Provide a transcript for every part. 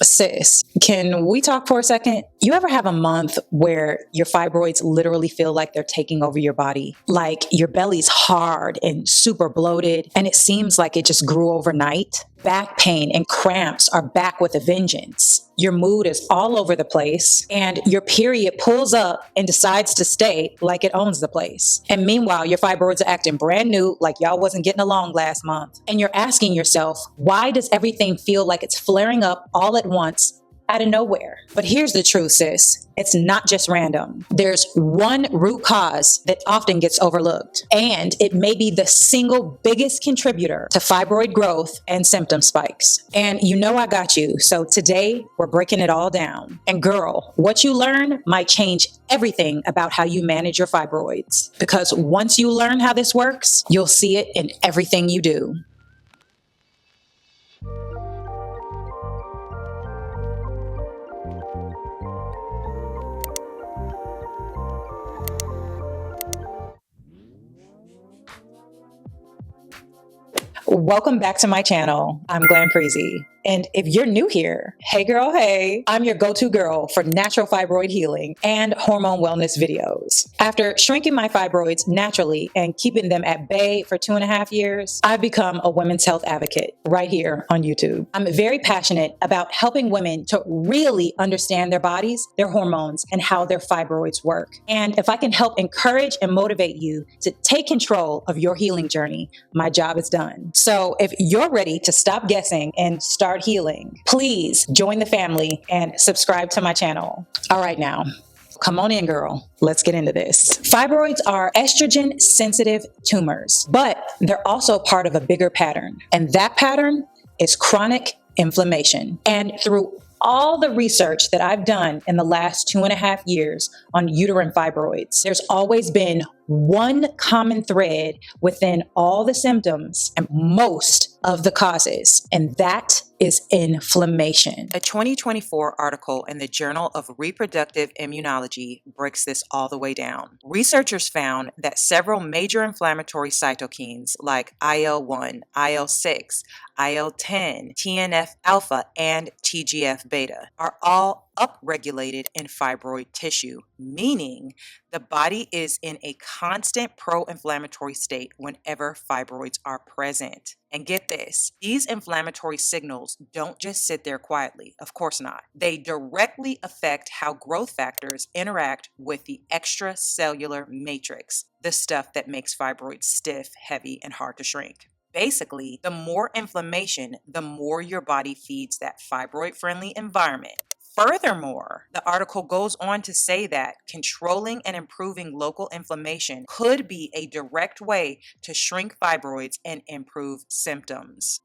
Sis, can we talk for a second? You ever have a month where your fibroids literally feel like they're taking over your body? Like your belly's hard and super bloated, and it seems like it just grew overnight? Back pain and cramps are back with a vengeance. Your mood is all over the place, and your period pulls up and decides to stay like it owns the place. And meanwhile, your fibroids are acting brand new, like y'all wasn't getting along last month. And you're asking yourself, why does everything feel like it's flaring up all at once out of nowhere? But here's the truth, sis. It's not just random. There's one root cause that often gets overlooked, and it may be the single biggest contributor to fibroid growth and symptom spikes. And you know I got you. So today we're breaking it all down. And girl, what you learn might change everything about how you manage your fibroids. Because once you learn how this works, you'll see it in everything you do. Welcome back to my channel. I'm Glampreezy. And if you're new here, hey girl, hey, I'm your go-to girl for natural fibroid healing and hormone wellness videos. After shrinking my fibroids naturally and keeping them at bay for 2.5 years, I've become a women's health advocate right here on YouTube. I'm very passionate about helping women to really understand their bodies, their hormones, and how their fibroids work. And if I can help encourage and motivate you to take control of your healing journey, my job is done. So if you're ready to stop guessing and start healing, please join the family and subscribe to my channel. All right, now, come on in, girl. Let's get into this. Fibroids are estrogen sensitive tumors, but they're also part of a bigger pattern. And that pattern is chronic inflammation. And through all the research that I've done in the last 2.5 years on uterine fibroids, there's always been one common thread within all the symptoms and most of the causes, and that is inflammation. A 2024 article in the Journal of Reproductive Immunology breaks this all the way down. Researchers found that several major inflammatory cytokines like IL-1, IL-6, IL-10, TNF-alpha, and TGF-beta are all upregulated in fibroid tissue, meaning the body is in a constant pro-inflammatory state whenever fibroids are present. And get this, these inflammatory signals don't just sit there quietly. Of course not. They directly affect how growth factors interact with the extracellular matrix, the stuff that makes fibroids stiff, heavy, and hard to shrink. Basically, the more inflammation, the more your body feeds that fibroid-friendly environment. Furthermore, the article goes on to say that controlling and improving local inflammation could be a direct way to shrink fibroids and improve symptoms.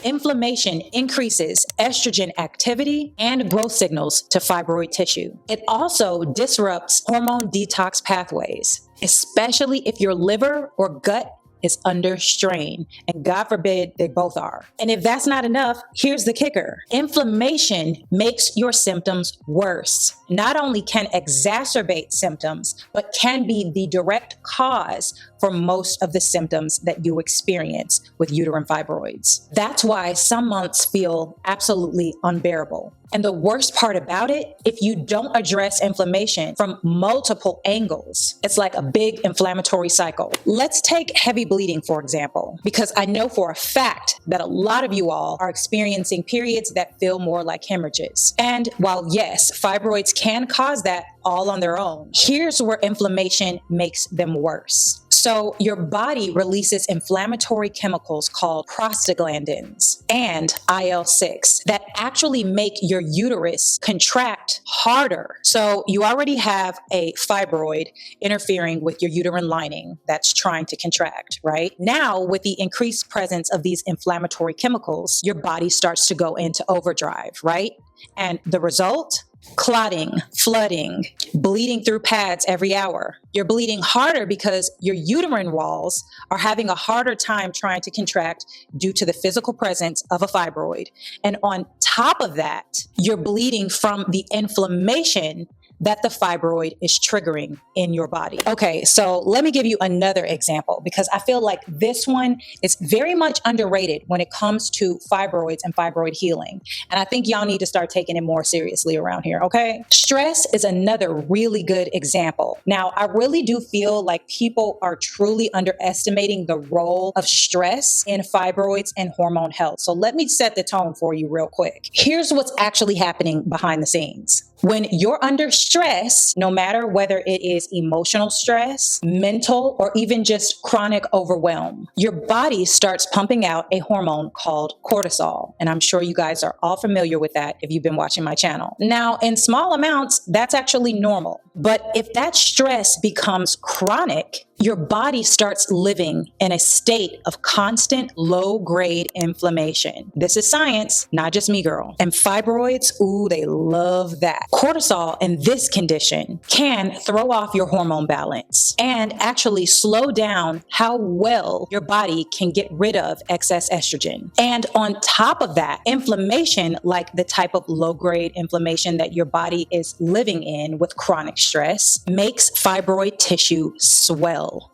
Inflammation increases estrogen activity and growth signals to fibroid tissue. It also disrupts hormone detox pathways, especially if your liver or gut is under strain, and God forbid they both are. And if that's not enough, here's the kicker. Inflammation makes your symptoms worse. Not only can exacerbate symptoms, but can be the direct cause for most of the symptoms that you experience with uterine fibroids. That's why some months feel absolutely unbearable. And the worst part about it, if you don't address inflammation from multiple angles, it's like a big inflammatory cycle. Let's take heavy bleeding, for example, because I know for a fact that a lot of you all are experiencing periods that feel more like hemorrhages. And while yes, fibroids can cause that all on their own, here's where inflammation makes them worse. So your body releases inflammatory chemicals called prostaglandins and IL-6 that actually make your uterus contract harder. So you already have a fibroid interfering with your uterine lining that's trying to contract, right? Now, with the increased presence of these inflammatory chemicals, your body starts to go into overdrive, right? And the result? Clotting, flooding, bleeding through pads every hour. You're bleeding harder because your uterine walls are having a harder time trying to contract due to the physical presence of a fibroid. And on top of that, you're bleeding from the inflammation that the fibroid is triggering in your body. Okay, so let me give you another example because I feel like this one is very much underrated when it comes to fibroids and fibroid healing. And I think y'all need to start taking it more seriously around here, okay? Stress is another really good example. Now, I really do feel like people are truly underestimating the role of stress in fibroids and hormone health. So let me set the tone for you real quick. Here's what's actually happening behind the scenes. When you're under stress, no matter whether it is emotional stress, mental, or even just chronic overwhelm, your body starts pumping out a hormone called cortisol. And I'm sure you guys are all familiar with that if you've been watching my channel. Now, in small amounts, that's actually normal. But if that stress becomes chronic, your body starts living in a state of constant low-grade inflammation. This is science, not just me, girl. And fibroids, ooh, they love that. Cortisol in this condition can throw off your hormone balance and actually slow down how well your body can get rid of excess estrogen. And on top of that, inflammation, like the type of low-grade inflammation that your body is living in with chronic stress, makes fibroid tissue swell,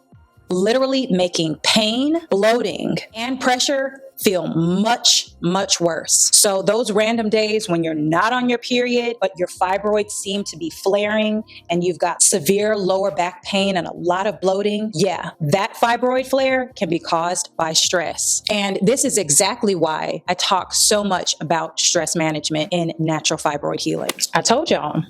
literally making pain, bloating, and pressure feel much, much worse. So those random days when you're not on your period, but your fibroids seem to be flaring and you've got severe lower back pain and a lot of bloating, yeah, that fibroid flare can be caused by stress. And this is exactly why I talk so much about stress management in natural fibroid healing. I told y'all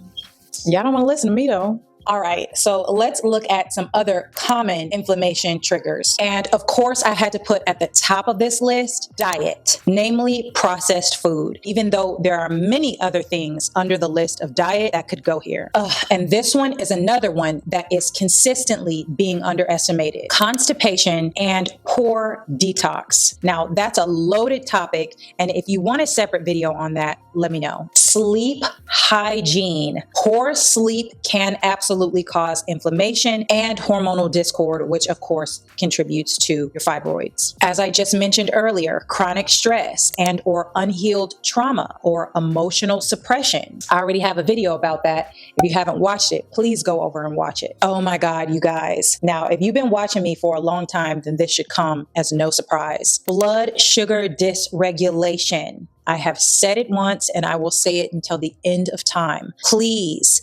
don't want to listen to me though. All right, so let's look at some other common inflammation triggers. And of course, I had to put at the top of this list, diet, namely processed food, even though there are many other things under the list of diet that could go here. And this one is another one that is consistently being underestimated: constipation and poor detox. Now, that's a loaded topic, and if you want a separate video on that, let me know. Sleep hygiene. Poor sleep can absolutely cause inflammation and hormonal discord, which of course contributes to your fibroids. As I just mentioned earlier, chronic stress and or unhealed trauma or emotional suppression. I already have a video about that. If you haven't watched it, please go over and watch it. Oh my God, you guys. Now, if you've been watching me for a long time, then this should come as no surprise. Blood sugar dysregulation. I have said it once and I will say it until the end of time. Please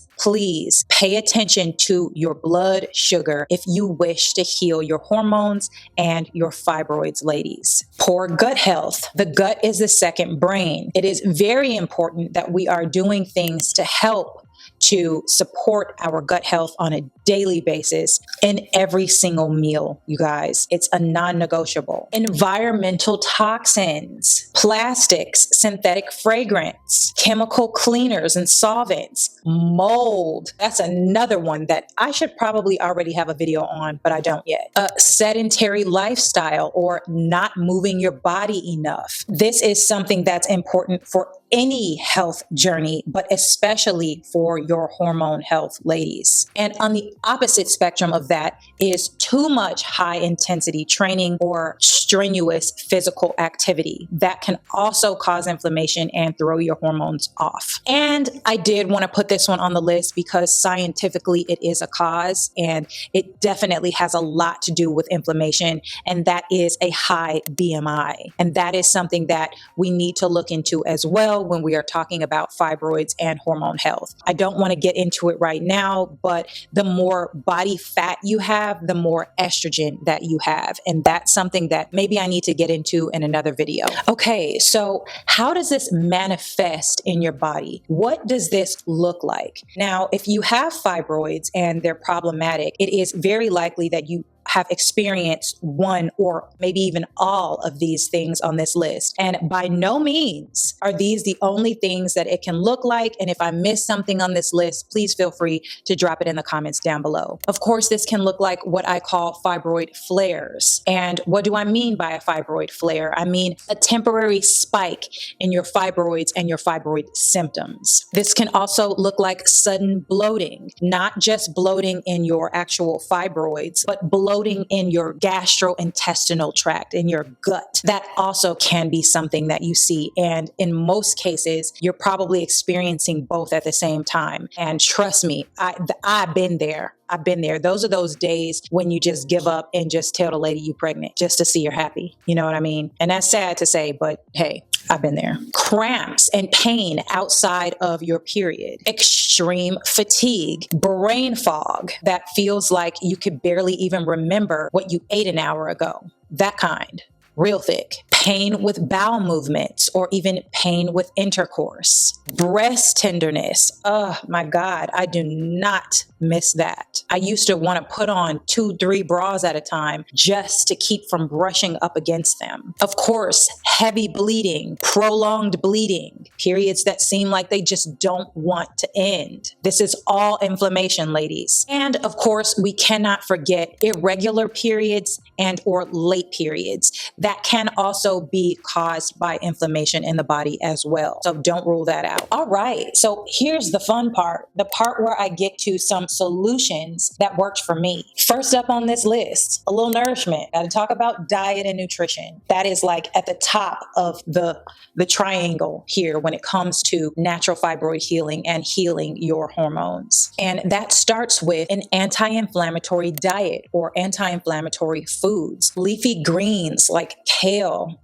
pay attention to your blood sugar if you wish to heal your hormones and your fibroids, ladies. Poor gut health. The gut is the second brain. It is very important that we are doing things to help to support our gut health on a daily basis in every single meal, you guys. It's a non-negotiable. Environmental toxins, plastics, synthetic fragrance, chemical cleaners and solvents, mold. That's another one that I should probably already have a video on, but I don't yet. A sedentary lifestyle or not moving your body enough. This is something that's important for any health journey, but especially for your hormone health, ladies. And on the opposite spectrum of that is too much high intensity training or strenuous physical activity. That can also cause inflammation and throw your hormones off. And I did want to put this one on the list because scientifically it is a cause and it definitely has a lot to do with inflammation, and that is a high BMI. And that is something that we need to look into as well when we are talking about fibroids and hormone health. I don't want to get into it right now, but the more body fat you have, the more estrogen that you have. And that's something that maybe I need to get into in another video. Okay, so how does this manifest in your body? What does this look like? Now, if you have fibroids and they're problematic, it is very likely that you have experienced one or maybe even all of these things on this list. And by no means are these the only things that it can look like. And if I miss something on this list, please feel free to drop it in the comments down below. Of course, this can look like what I call fibroid flares. And what do I mean by a fibroid flare? I mean a temporary spike in your fibroids and your fibroid symptoms. This can also look like sudden bloating, not just bloating in your actual fibroids, but bloating bloating in your gastrointestinal tract, in your gut. That also can be something that you see. And in most cases, you're probably experiencing both at the same time. And trust me, I've been there. I've been there. Those are those days when you just give up and just tell the lady you're pregnant just to see her happy. You know what I mean? And that's sad to say, but hey, I've been there. Cramps and pain outside of your period, extreme fatigue, brain fog that feels like you could barely even remember what you ate an hour ago. That kind. Real thick. Pain with bowel movements or even pain with intercourse. Breast tenderness. Oh my God, I do not miss that. I used to want to put on 2-3 bras at a time just to keep from brushing up against them. Of course, heavy bleeding, prolonged bleeding, periods that seem like they just don't want to end. This is all inflammation, ladies. And of course, we cannot forget irregular periods and or late periods. That can also be caused by inflammation in the body as well. So don't rule that out. All right. So here's the fun part, the part where I get to some solutions that worked for me. First up on this list, a little nourishment. Got to talk about diet and nutrition. That is like at the top of the triangle here when it comes to natural fibroid healing and healing your hormones. And that starts with an anti-inflammatory diet or anti-inflammatory foods. Leafy greens like kale,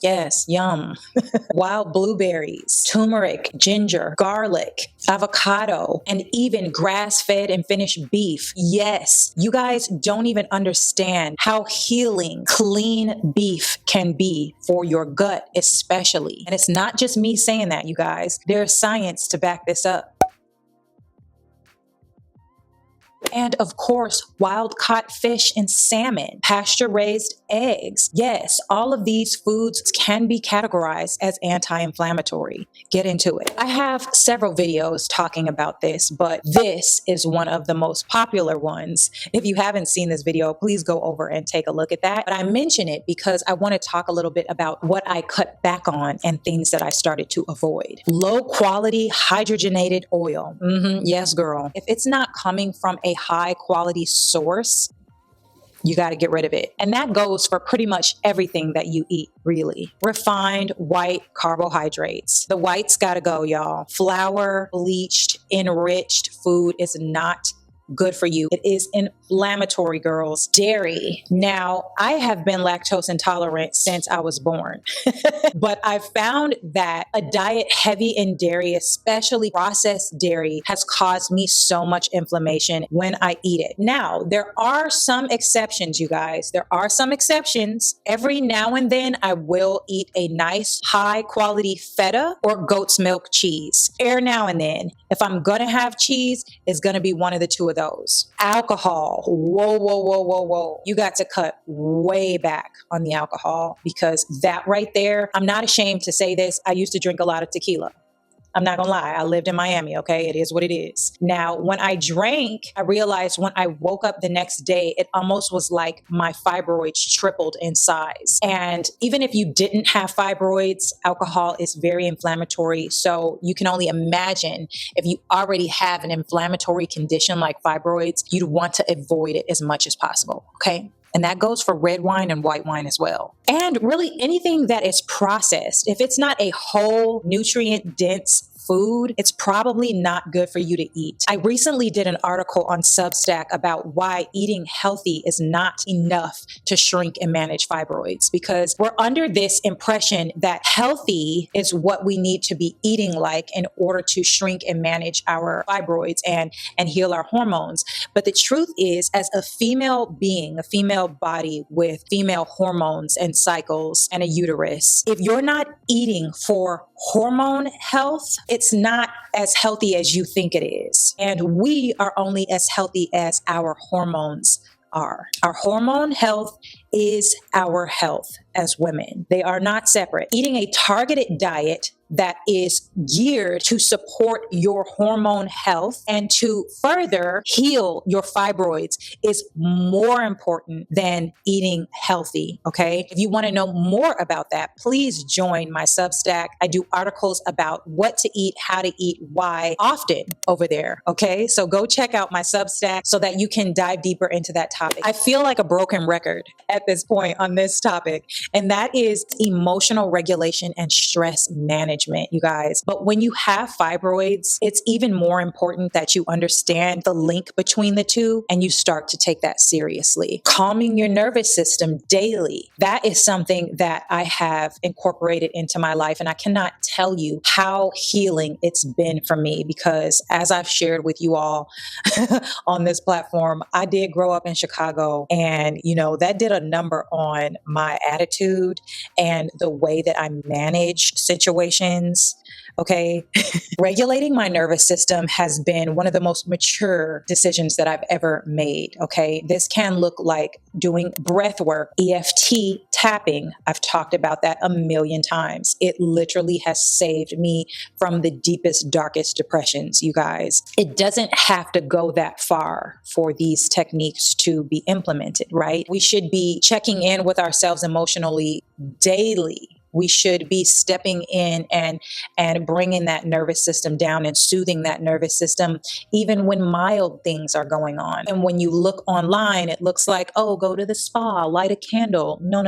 yes, yum. Wild blueberries, turmeric, ginger, garlic, avocado, and even grass-fed and finished beef. Yes, you guys don't even understand how healing clean beef can be for your gut, especially. And it's not just me saying that, you guys. There's science to back this up. And of course, wild caught fish and salmon, pasture raised eggs. Yes, all of these foods can be categorized as anti-inflammatory. Get into it. I have several videos talking about this, but this is one of the most popular ones. If you haven't seen this video, please go over and take a look at that. But I mention it because I want to talk a little bit about what I cut back on and things that I started to avoid. Low quality hydrogenated oil. Yes, girl. If it's not coming from a high quality source, you got to get rid of it. And that goes for pretty much everything that you eat, really. Refined white carbohydrates. The whites got to go, y'all. Flour, bleached, enriched food is not good for you. It is inflammatory, girls. Dairy. Now, I have been lactose intolerant since I was born, but I found that a diet heavy in dairy, especially processed dairy, has caused me so much inflammation when I eat it. Now, there are some exceptions, you guys. There are some exceptions. Every now and then, I will eat a nice high quality feta or goat's milk cheese. Every now and then. If I'm going to have cheese, it's going to be one of the two of those. Alcohol. Whoa, whoa, whoa, whoa, whoa. You got to cut way back on the alcohol because that right there, I'm not ashamed to say this. I used to drink a lot of tequila. I'm not gonna lie. I lived in Miami, okay? It is what it is. Now, when I drank, I realized when I woke up the next day, it almost was like my fibroids tripled in size. And even if you didn't have fibroids, alcohol is very inflammatory. So you can only imagine if you already have an inflammatory condition like fibroids, you'd want to avoid it as much as possible, okay? And that goes for red wine and white wine as well. And really anything that is processed, if it's not a whole nutrient dense food, it's probably not good for you to eat. I recently did an article on Substack about why eating healthy is not enough to shrink and manage fibroids, because we're under this impression that healthy is what we need to be eating like in order to shrink and manage our fibroids and heal our hormones. But the truth is, as a female being, a female body with female hormones and cycles and a uterus, if you're not eating for hormone health, it's not as healthy as you think it is. And we are only as healthy as our hormones are. Our hormone health is our health. as women. They are not separate. Eating a targeted diet that is geared to support your hormone health and to further heal your fibroids is more important than eating healthy. Okay. If you want to know more about that, please join my Substack. I do articles about what to eat, how to eat, why often over there. Okay. So go check out my Substack so that you can dive deeper into that topic. I feel like a broken record at this point on this topic, and that is emotional regulation and stress management. You guys. But when you have fibroids, it's even more important that you understand the link between the two and you start to take that seriously. Calming your nervous system daily. That is something that I have incorporated into my life. And I cannot tell you how healing it's been for me because as I've shared with you all on this platform, I did grow up in Chicago and, that did a number on my attitude and the way that I manage situations. Okay. Regulating my nervous system has been one of the most mature decisions that I've ever made. Okay. This can look like doing breath work, EFT tapping. I've talked about that a million times. It literally has saved me from the deepest, darkest depressions, you guys. It doesn't have to go that far for these techniques to be implemented, right? We should be checking in with ourselves emotionally daily. We should be stepping in and bringing that nervous system down and soothing that nervous system, even when mild things are going on. And when you look online, it looks like, oh, go to the spa, light a candle. No.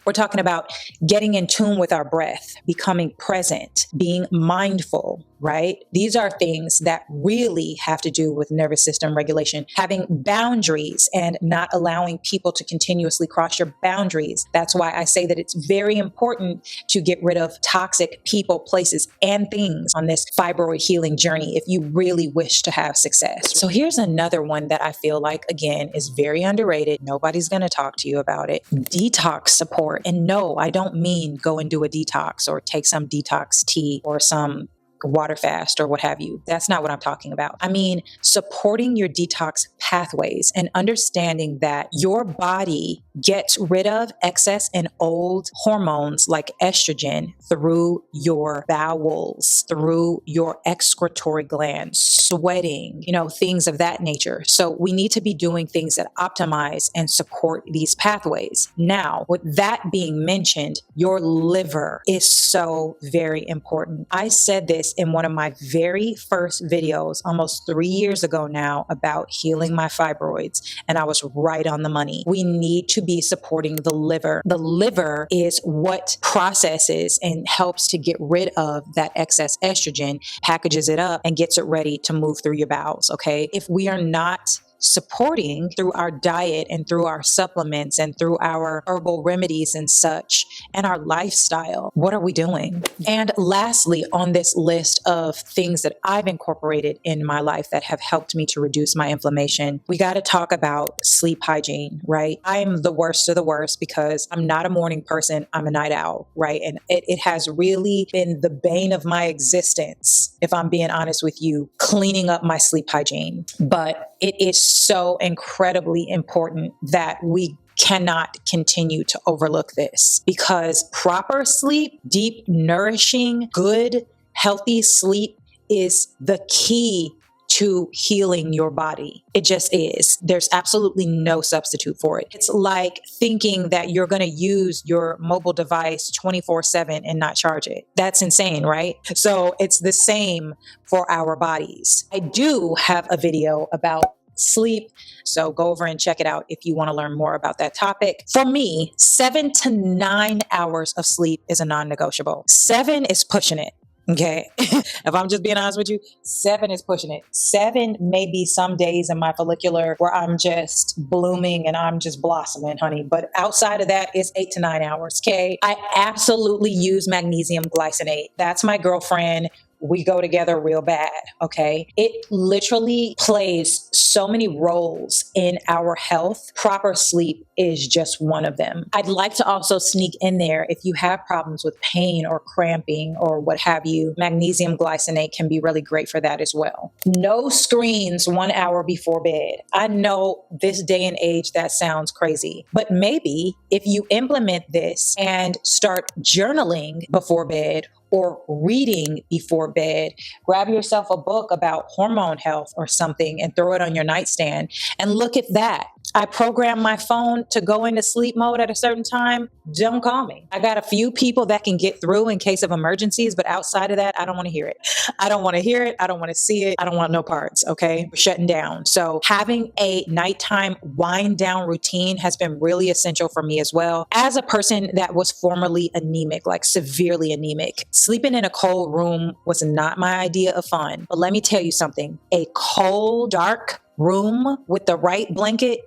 We're talking about getting in tune with our breath, becoming present, being mindful, right? These are things that really have to do with nervous system regulation, having boundaries and not allowing people to continuously cross your boundaries. That's why I say that it's very important to get rid of toxic people, places, and things on this fibroid healing journey if you really wish to have success. So here's another one that I feel like, again, is very underrated. Nobody's going to talk to you about it. Detox support. And no, I don't mean go and do a detox or take some detox tea or some water fast or what have you. That's not what I'm talking about. I mean, supporting your detox pathways and understanding that your body gets rid of excess and old hormones like estrogen through your bowels, through your excretory glands, sweating, things of that nature. So we need to be doing things that optimize and support these pathways. Now, with that being mentioned, your liver is so very important. I said this in one of my very first videos almost 3 years ago now about healing my fibroids, and I was right on the money. We need to be supporting the liver. The liver is what processes and helps to get rid of that excess estrogen, packages it up, and gets it ready to move through your bowels. Okay. If we are not supporting through our diet and through our supplements and through our herbal remedies and such and our lifestyle, what are we doing? And lastly, on this list of things that I've incorporated in my life that have helped me to reduce my inflammation, we got to talk about sleep hygiene, right? I'm the worst of the worst because I'm not a morning person. I'm a night owl, right? And it has really been the bane of my existence, if I'm being honest with you, cleaning up my sleep hygiene. But it is so incredibly important that we cannot continue to overlook this because proper sleep, deep, nourishing, good, healthy sleep is the key to healing your body. It just is. There's absolutely no substitute for it. It's like thinking that you're going to use your mobile device 24/7 and not charge it. That's insane, right? So it's the same for our bodies. I do have a video about sleep. So go over and check it out if you want to learn more about that topic. For me, 7 to 9 hours of sleep is a non-negotiable. 7 is pushing it. Okay. If I'm just being honest with you, 7 is pushing it. 7 may be some days in my follicular where I'm just blooming and I'm just blossoming, honey. But outside of that, it's 8 to 9 hours. Okay. I absolutely use magnesium glycinate. That's my girlfriend. we go together real bad. Okay. It literally plays so many roles in our health. Proper sleep is just one of them. I'd like to also sneak in there, if you have problems with pain or cramping or what have you, magnesium glycinate can be really great for that as well. No screens 1 hour before bed. I know this day and age that sounds crazy, but maybe if you implement this and start journaling before bed or reading before bed, grab yourself a book about hormone health or something and throw it on your nightstand and look at that. I program my phone to go into sleep mode at a certain time. Don't call me. I got a few people that can get through in case of emergencies, but outside of that, I don't want to hear it. I don't want to hear it. I don't want to see it. I don't want no parts. Okay. We're shutting down. So having a nighttime wind down routine has been really essential for me as well. As a person that was formerly anemic, like severely anemic, sleeping in a cold room was not my idea of fun. But let me tell you something, a cold, dark room with the right blanket,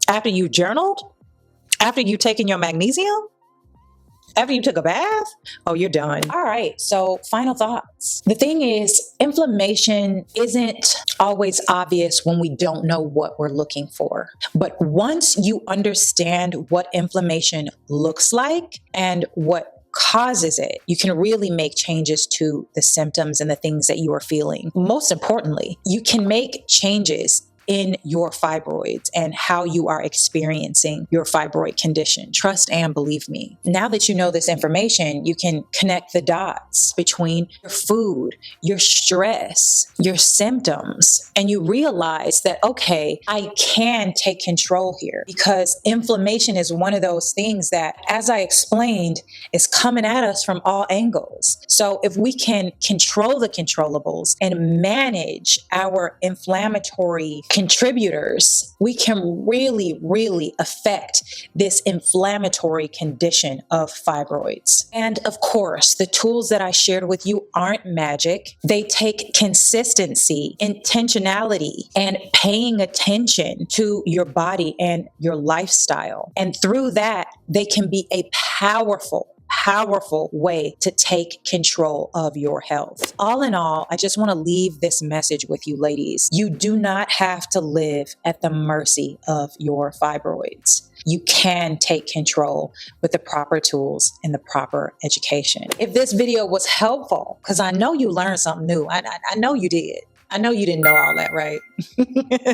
after you journaled, after you taken your magnesium, after you took a bath, oh, you're done. All right. So final thoughts. The thing is, inflammation isn't always obvious when we don't know what we're looking for. But once you understand what inflammation looks like and what causes it, you can really make changes to the symptoms and the things that you are feeling. Most importantly, you can make changes in your fibroids and how you are experiencing your fibroid condition. Trust and believe me. Now that you know this information, you can connect the dots between your food, your stress, your symptoms, and you realize that, okay, I can take control here, because inflammation is one of those things that, as I explained, is coming at us from all angles. So if we can control the controllables and manage our inflammatory contributors, we can really, really affect this inflammatory condition of fibroids. And of course, the tools that I shared with you aren't magic. They take consistency, intentionality, and paying attention to your body and your lifestyle. And through that, they can be a powerful way to take control of your health. All in all, I just want to leave this message with you, ladies. You do not have to live at the mercy of your fibroids. You can take control with the proper tools and the proper education. If this video was helpful, because I know you learned something new. I know you did. I know you didn't know all that, right?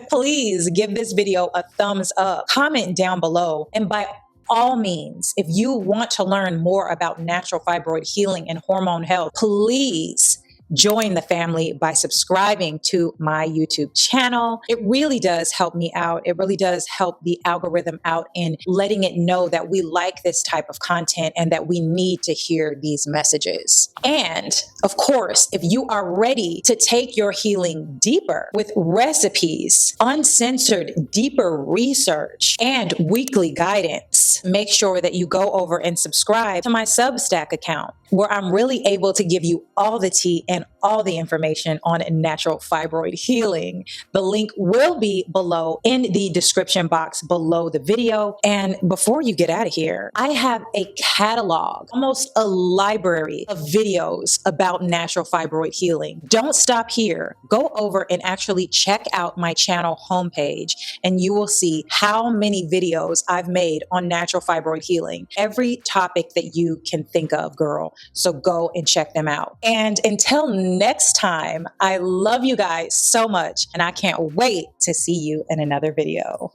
Please give this video a thumbs up, comment down below, and by all means, if you want to learn more about natural fibroid healing and hormone health, please join the family by subscribing to my YouTube channel. It really does help me out. It really does help the algorithm out in letting it know that we like this type of content and that we need to hear these messages. And of course, if you are ready to take your healing deeper with recipes, uncensored, deeper research, and weekly guidance, make sure that you go over and subscribe to my Substack account, where I'm really able to give you all the tea and all the information on natural fibroid healing. The link will be below in the description box below the video. And before you get out of here, I have a catalog, almost a library of videos about natural fibroid healing. Don't stop here. Go over and actually check out my channel homepage, and you will see how many videos I've made on natural fibroid healing. Every topic that you can think of, girl. So go and check them out. And until next time, I love you guys so much, and I can't wait to see you in another video.